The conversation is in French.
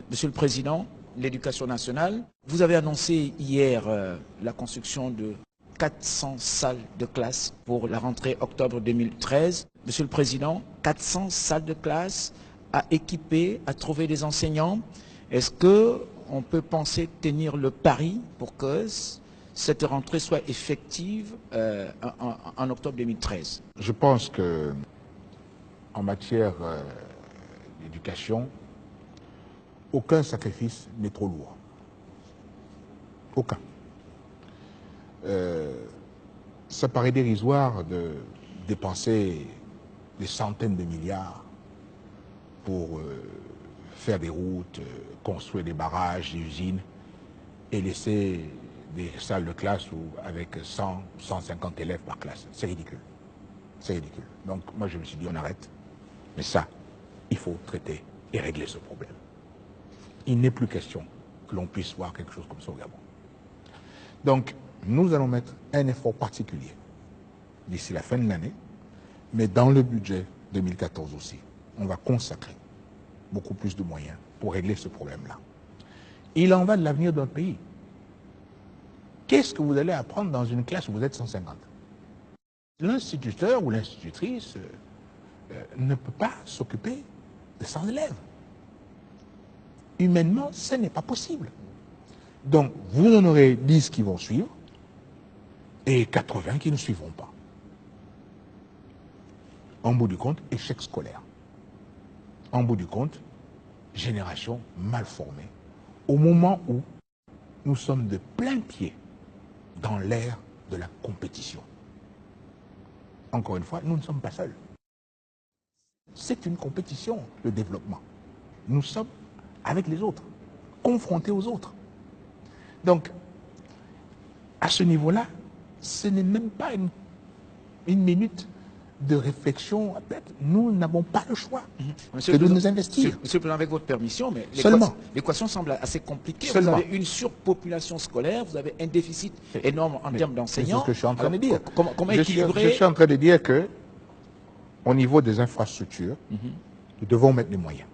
Monsieur le Président, l'Éducation nationale, vous avez annoncé hier la construction de 400 salles de classe pour la rentrée octobre 2013. Monsieur le Président, 400 salles de classe à équiper, à trouver des enseignants. Est-ce qu'on peut penser tenir le pari pour que cette rentrée soit effective en octobre 2013? Je pense que en matière d'éducation, aucun sacrifice n'est trop lourd. Aucun. Ça paraît dérisoire de dépenser des centaines de milliards pour faire des routes, construire des barrages, des usines et laisser des salles de classe avec 100, 150 élèves par classe. C'est ridicule. C'est ridicule. Donc moi je me suis dit on arrête. Mais ça, il faut traiter et régler ce problème. Il n'est plus question que l'on puisse voir quelque chose comme ça au Gabon. Donc nous allons mettre un effort particulier d'ici la fin de l'année, mais dans le budget 2014 aussi, on va consacrer beaucoup plus de moyens pour régler ce problème-là. Il en va de l'avenir d'un pays. Qu'est-ce que vous allez apprendre dans une classe où vous êtes 150? L'instituteur ou l'institutrice ne peut pas s'occuper de 100 élèves. Humainement, ce n'est pas possible. Donc, vous en aurez 10 qui vont suivre et 80 qui ne suivront pas. En bout du compte, échec scolaire. En bout du compte, génération mal formée. Au moment où nous sommes de plein pied dans l'ère de la compétition. Encore une fois, nous ne sommes pas seuls. C'est une compétition, le développement. Nous sommes avec les autres, confrontés aux autres. Donc, à ce niveau-là, ce n'est même pas une minute de réflexion. Nous n'avons pas le choix que de nous investir. Monsieur le Président, avec votre permission, mais l'équation semble assez compliquée. Seulement. Vous avez une surpopulation scolaire, vous avez un déficit énorme en termes d'enseignants. C'est ce que je suis en train de dire. Comment équilibrer... Je suis en train de dire que, au niveau des infrastructures, nous devons mettre les moyens.